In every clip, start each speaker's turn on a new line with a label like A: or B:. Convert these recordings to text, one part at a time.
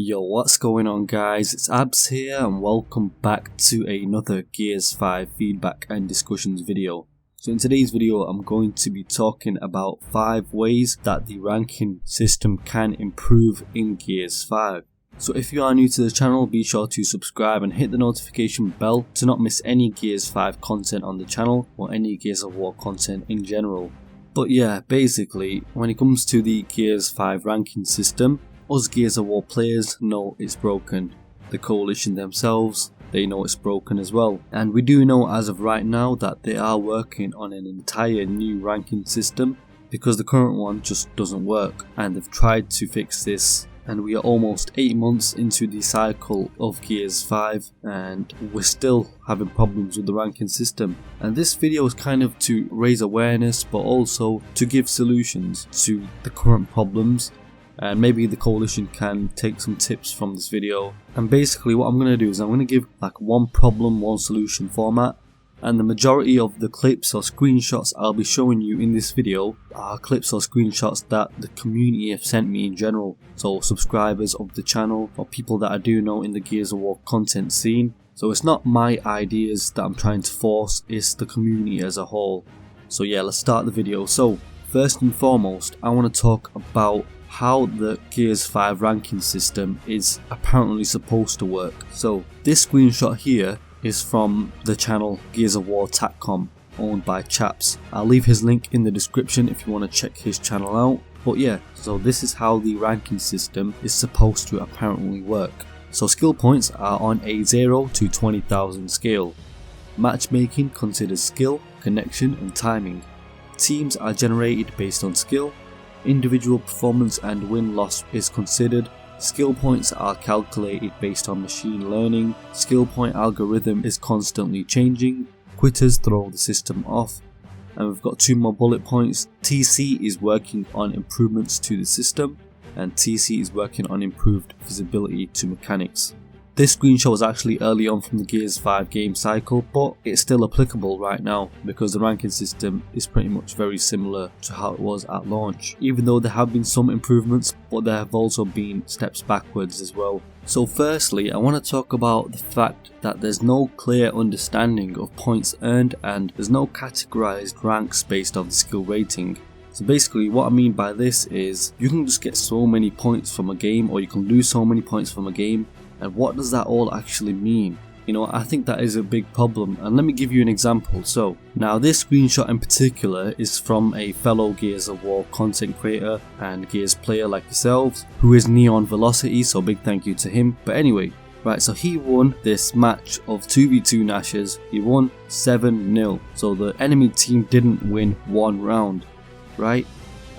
A: Yo, what's going on guys, it's Abs here and welcome back to another Gears 5 feedback and discussions video. So in today's video I'm going to be talking about 5 ways that the ranking system can improve in Gears 5. So if you are new to the channel, be sure to subscribe and hit the notification bell to not miss any Gears 5 content on the channel or any Gears of War content in general. But yeah, basically when it comes to the Gears 5 ranking system, us Gears of War players know it's broken. The coalition themselves, they know it's broken as well. And we do know as of right now that they are working on an entire new ranking system because the current one just doesn't work, and they've tried to fix this. And we are almost 8 months into the cycle of Gears 5 and we're still having problems with the ranking system. And this video is kind of to raise awareness but also to give solutions to the current problems. And maybe the coalition can take some tips from this video. And basically what I'm going to do is I'm going to give like one problem, one solution format. And the majority of the clips or screenshots I'll be showing you in this video are clips or screenshots that the community have sent me in general. So subscribers of the channel or people that I do know in the Gears of War content scene. So it's not my ideas that I'm trying to force, it's the community as a whole. So yeah, let's start the video. So first and foremost, I want to talk about how the Gears 5 ranking system is apparently supposed to work. So this screenshot here is from the channel Gears of War TACCOM, owned by Chaps. I'll leave his link in the description if you want to check his channel out. But yeah, so this is how the ranking system is supposed to apparently work. So skill points are on a 0 to 20,000 scale. Matchmaking considers skill, connection and timing. Teams are generated based on skill. Individual performance and win-loss is considered. Skill points are calculated based on machine learning. Skill point algorithm is constantly changing. Quitters throw the system off. And we've got 2 more bullet points. TC is working on improvements to the system, and TC is working on improved visibility to mechanics. This screenshot was actually early on from the Gears 5 game cycle, but it's still applicable right now because the ranking system is pretty much very similar to how it was at launch. Even though there have been some improvements, but there have also been steps backwards as well. So firstly, I want to talk about the fact that there's no clear understanding of points earned and there's no categorized ranks based on the skill rating. So basically what I mean by this is you can just get so many points from a game, or you can lose so many points from a game. And what does that all actually mean? You know, I think that is a big problem, and let me give you an example. So now this screenshot in particular is from a fellow Gears of War content creator and Gears player like yourselves, who is Neon Velocity, so big thank you to him. But anyway, right, so he won this match of 2v2 Nashers. He won 7-0, so the enemy team didn't win one round, right?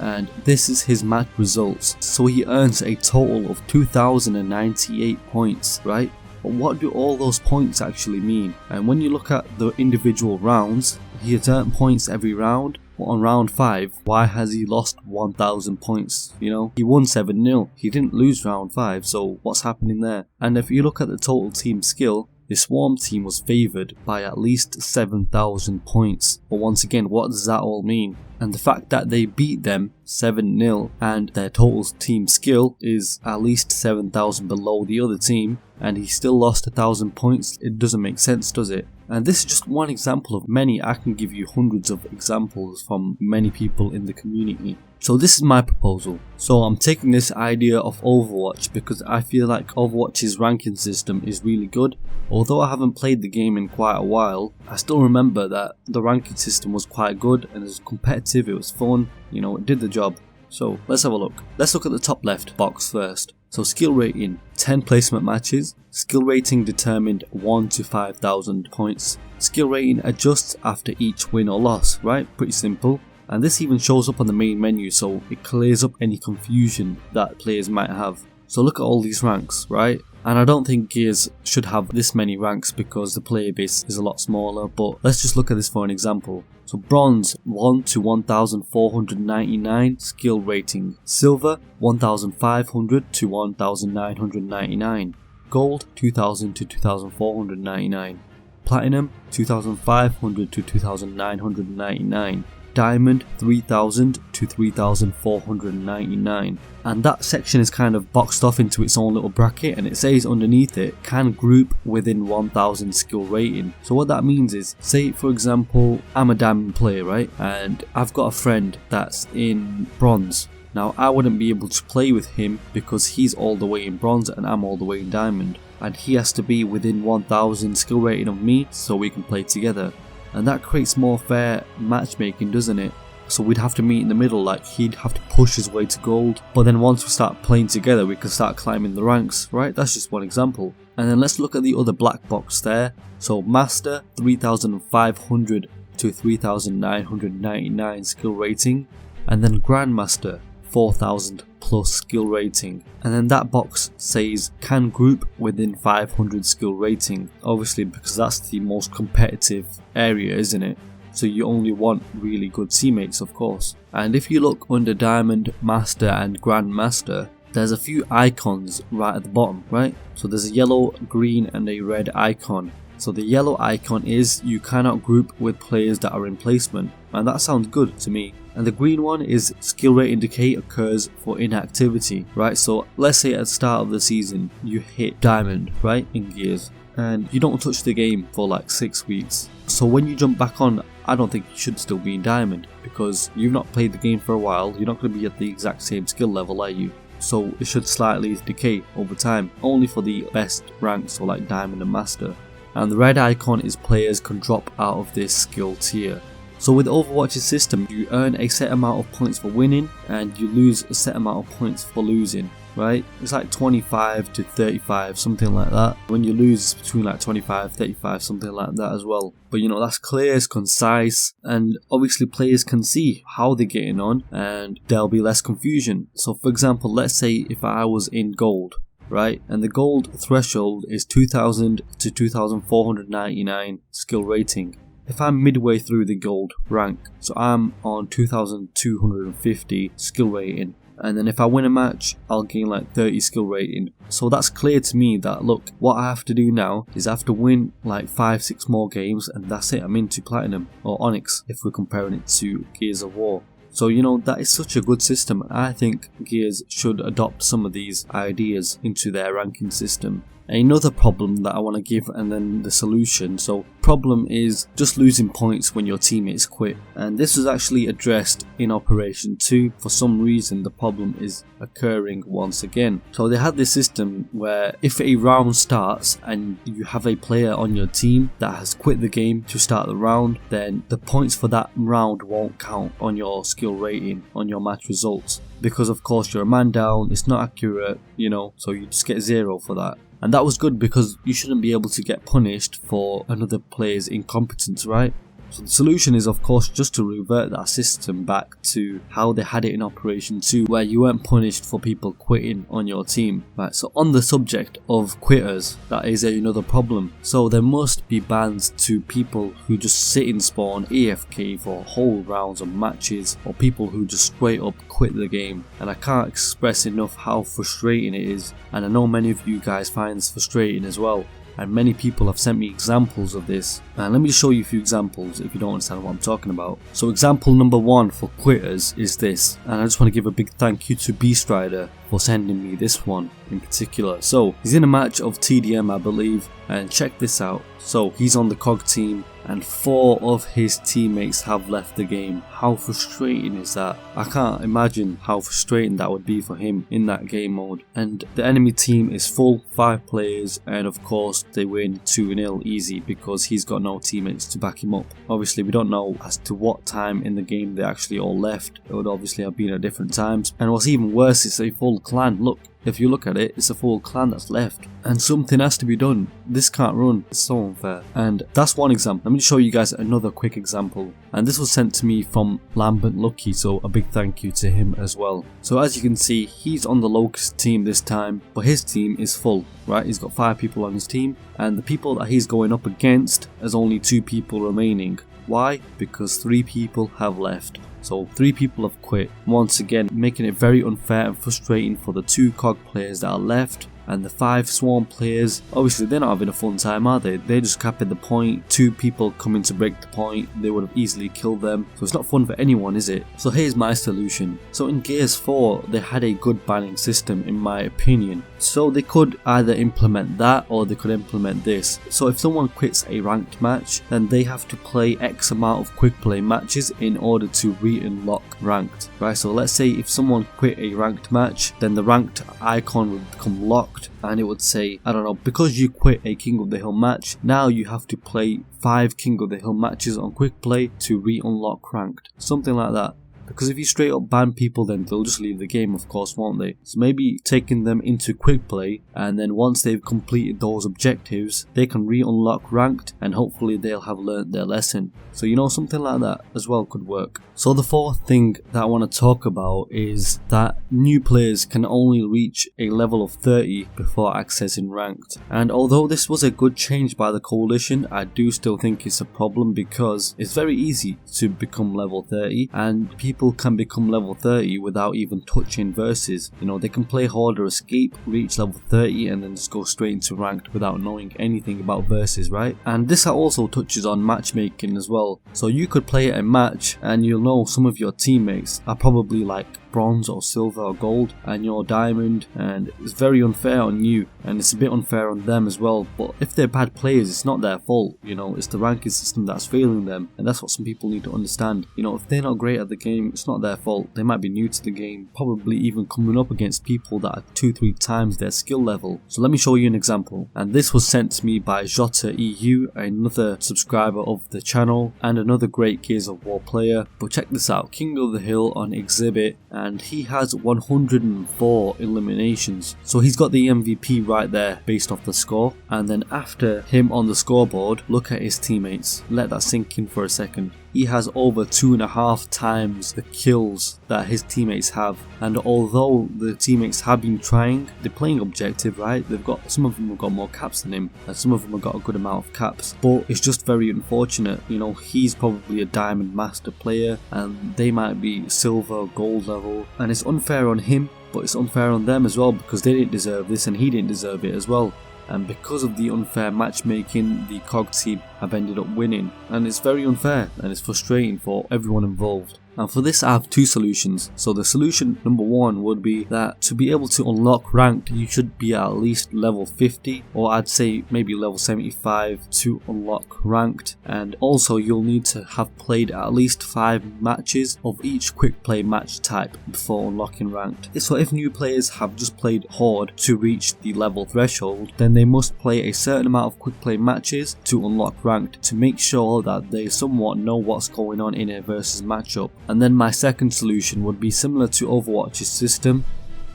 A: And this is his match results. So he earns a total of 2,098 points, right? But what do all those points actually mean? And when you look at the individual rounds, he has earned points every round. But on round 5, why has he lost 1,000 points? You know, he won 7-0. He didn't lose round 5, so what's happening there? And if you look at the total team skill, the Swarm team was favoured by at least 7,000 points. But once again, what does that all mean? And the fact that they beat them 7-0 and their total team skill is at least 7,000 below the other team, and he still lost 1,000 points, it doesn't make sense, does it? And this is just one example of many. I can give you hundreds of examples from many people in the community. So this is my proposal. So I'm taking this idea of Overwatch because I feel like Overwatch's ranking system is really good. Although I haven't played the game in quite a while, I still remember that the ranking system was quite good and it was competitive, it was fun, you know, it did the job. So let's have a look. Let's look at the top left box first. So skill rating, 10 placement matches. Skill rating determined 1 to 5,000 points. Skill rating adjusts after each win or loss, right? Pretty simple. And this even shows up on the main menu, so it clears up any confusion that players might have. So look at all these ranks, right? And I don't think Gears should have this many ranks because the player base is a lot smaller, but let's just look at this for an example. So bronze, 1 to 1,499 skill rating. Silver, 1,500 to 1,999. Gold, 2,000 to 2,499. Platinum, 2,500 to 2,999. Diamond 3000 to 3499, and that section is kind of boxed off into its own little bracket, and it says underneath it, can group within 1000 skill rating. So what that means is, say for example I'm a diamond player, right, and I've got a friend that's in bronze. Now I wouldn't be able to play with him because he's all the way in bronze and I'm all the way in diamond, and he has to be within 1000 skill rating of me so we can play together. And that creates more fair matchmaking, doesn't it? So we'd have to meet in the middle, like he'd have to push his way to gold, but then once we start playing together we can start climbing the ranks, right? That's just one example. And then let's look at the other black box there. So Master 3500 to 3999 skill rating, and then Grandmaster 4000 plus skill rating, and then that box says can group within 500 skill rating, obviously because that's the most competitive area, isn't it? So you only want really good teammates, of course. And if you look under Diamond, Master and Grandmaster, there's a few icons right at the bottom, right? So there's a yellow, green and a red icon. So the yellow icon is you cannot group with players that are in placement, and that sounds good to me. And the green one is skill rating decay occurs for inactivity, right? So let's say at the start of the season you hit diamond, right, in Gears, and you don't touch the game for like 6 weeks. So when you jump back on, I don't think you should still be in diamond because you've not played the game for a while. You're not going to be at the exact same skill level, are you? So it should slightly decay over time, only for the best ranks, so like diamond and master. And the red icon is players can drop out of this skill tier. So with Overwatch's system, you earn a set amount of points for winning and you lose a set amount of points for losing, right? It's like 25 to 35, something like that. When you lose, it's between like 25, 35, something like that as well. But you know, that's clear, it's concise, and obviously players can see how they're getting on and there'll be less confusion. So for example, let's say if I was in gold, right, and the gold threshold is 2000 to 2499 skill rating. If I'm midway through the gold rank, so I'm on 2250 skill rating, and then if I win a match I'll gain like 30 skill rating. So that's clear to me that look, what I have to do now is I have to win like 5-6 more games and that's it, I'm into platinum or onyx if we're comparing it to Gears of War. So you know, that is such a good system. I think Gears should adopt some of these ideas into their ranking system. Another problem that I want to give, and then the solution. So problem is just losing points when your teammates quit, and this was actually addressed in Operation 2. For some reason the problem is occurring once again. So they had this system where if a round starts and you have a player on your team that has quit the game to start the round, then the points for that round won't count on your skill rating, on your match results, because of course you're a man down, it's not accurate, you know, so you just get 0 for that. And that was good because you shouldn't be able to get punished for another player's incompetence, right? So the solution is of course just to revert that system back to how they had it in Operation 2, where you weren't punished for people quitting on your team. Right, so on the subject of quitters, that is another problem. So there must be bans to people who just sit in spawn AFK for whole rounds of matches, or people who just straight up quit the game. And I can't express enough how frustrating it is, and I know many of you guys find this frustrating as well. And many people have sent me examples of this, and let me just show you a few examples if you don't understand what I'm talking about. So example number 1 for quitters is this, and I just want to give a big thank you to Beastrider for sending me this one in particular. So he's in a match of TDM I believe, and check this out. So he's on the COG team and 4 of his teammates have left the game. How frustrating is that? I can't imagine how frustrating that would be for him in that game mode. And the enemy team is full, 5 players, and of course they win 2-0 easy because he's got no teammates to back him up. Obviously we don't know as to what time in the game they actually all left. It would obviously have been at different times. And what's even worse is a full clan. Look, if you look at it, it's a full clan that's left, and something has to be done. This can't run, it's so unfair. And that's one example. Let me show you guys another quick example, and this was sent to me from Lambent Lucky, so a big thank you to him as well. So as you can see, he's on the Locust team this time, but his team is full, right? He's got 5 people on his team, and the people that he's going up against, there's only 2 people remaining. Why? Because 3 people have left. So 3 people have quit, once again making it very unfair and frustrating for the 2 COG players that are left. and the 5 swarm players, obviously they're not having a fun time, are they? They're just capping the point, 2 people coming to break the point, they would have easily killed them, so it's not fun for anyone, is it? So here's my solution. So in Gears 4 they had a good banning system in my opinion, so they could either implement that or they could implement this. So if someone quits a ranked match, then they have to play X amount of quick play matches in order to re-unlock ranked, right? So let's say if someone quit a ranked match, then the ranked icon would become locked and it would say, I don't know, because you quit a King of the Hill match, now you have to play 5 King of the Hill matches on quick play to re-unlock ranked, something like that. Because if you straight up ban people, then they'll just leave the game, of course, won't they? So maybe taking them into quick play, and then once they've completed those objectives, they can re-unlock ranked, and hopefully they'll have learnt their lesson. So you know, something like that as well could work. So the fourth thing that I want to talk about is that new players can only reach a level of 30 before accessing ranked. And although this was a good change by the coalition, I do still think it's a problem because it's very easy to become level 30, and people can become level 30 without even touching versus. You know, they can play hard or escape, reach level 30 and then just go straight into ranked without knowing anything about versus, right? And this also touches on matchmaking as well. So you could play a match and you'll know some of your teammates are probably like bronze or silver or gold and you're diamond, and it's very unfair on you and it's a bit unfair on them as well. But if they're bad players, it's not their fault, you know, it's the ranking system that's failing them, and that's what some people need to understand. You know, if they're not great at the game, it's not their fault. They might be new to the game, probably even coming up against people that are 2-3 times their skill level. So let me show you an example, and this was sent to me by Jota EU, another subscriber of the channel and another great Gears of War player. But check this out, King of the Hill on exhibit, and he has 104 eliminations, so he's got the MVP right there based off the score. And then after him on the scoreboard, look at his teammates, let that sink in for a second. He has over 2.5 times the kills that his teammates have, and although the teammates have been trying, they're playing objective, right? They've got, some of them have got more caps than him and some of them have got a good amount of caps, but it's just very unfortunate. You know, he's probably a diamond master player and they might be silver or gold level, and it's unfair on him, but it's unfair on them as well because they didn't deserve this and he didn't deserve it as well. And because of the unfair matchmaking, the COG team have ended up winning, and it's very unfair and it's frustrating for everyone involved. And for this I have 2 solutions. So the solution number 1 would be that to be able to unlock ranked, you should be at least level 50, or I'd say maybe level 75 to unlock ranked. And also you'll need to have played at least 5 matches of each quick play match type before unlocking ranked. So if new players have just played hard to reach the level threshold, then they must play a certain amount of quick play matches to unlock ranked to make sure that they somewhat know what's going on in a versus matchup. And then my second solution would be similar to Overwatch's system,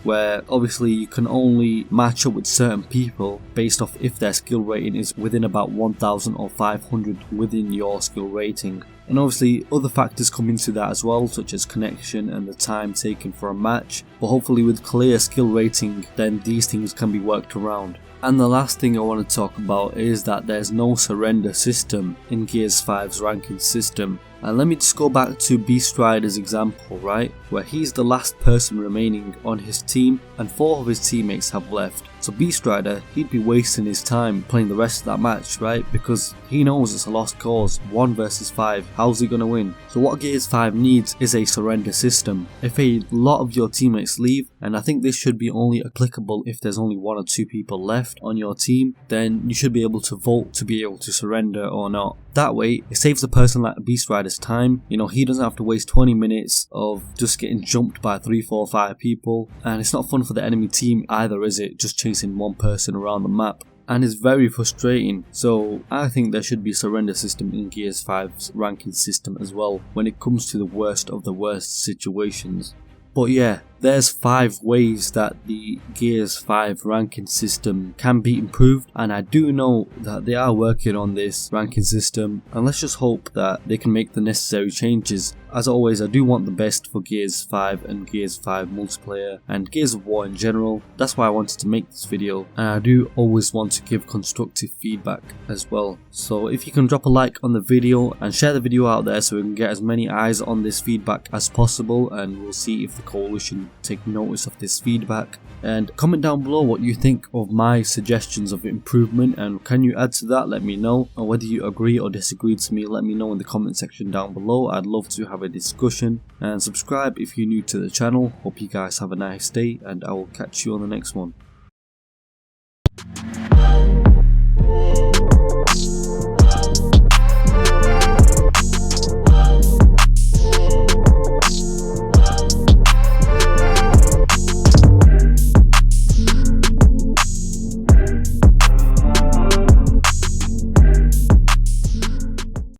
A: where obviously you can only match up with certain people based off if their skill rating is within about 1000 or 500 within your skill rating. And obviously other factors come into that as well, such as connection and the time taken for a match, but hopefully with clear skill rating then these things can be worked around. And the last thing I want to talk about is that there's no surrender system in Gears 5's ranking system. And let me just go back to Beast Rider's example, right, where he's the last person remaining on his team and 4 of his teammates have left. So Beast Rider, he'd be wasting his time playing the rest of that match, right, because he knows it's a lost cause, 1 versus 5, how's he gonna win? So what Gears 5 needs is a surrender system. If a lot of your teammates leave, and I think this should be only applicable if there's only 1 or 2 people left on your team, then you should be able to vote to be able to surrender or not. That way, it saves a person like Beast Rider's time. You know, he doesn't have to waste 20 minutes of just getting jumped by 3, 4, 5 people, and it's not fun for the enemy team either, is it? Just chasing 1 person around the map. And it's very frustrating. So I think there should be a surrender system in Gears 5's ranking system as well when it comes to the worst of the worst situations. But yeah, there's 5 ways that the Gears 5 ranking system can be improved, and I do know that they are working on this ranking system, and let's just hope that they can make the necessary changes. As always, I do want the best for Gears 5 and Gears 5 multiplayer and Gears of War in general. That's why I wanted to make this video, and I do always want to give constructive feedback as well. So if you can drop a like on the video and share the video out there so we can get as many eyes on this feedback as possible, and we'll see if the coalition and take notice of this feedback. And comment down below what you think of my suggestions of improvement, and can you add to that? Let me know. And whether you agree or disagree to me, let me know in the comment section down below. I'd love to have a discussion. And subscribe if you're new to the channel. Hope you guys have a nice day, and I will catch you on the next one.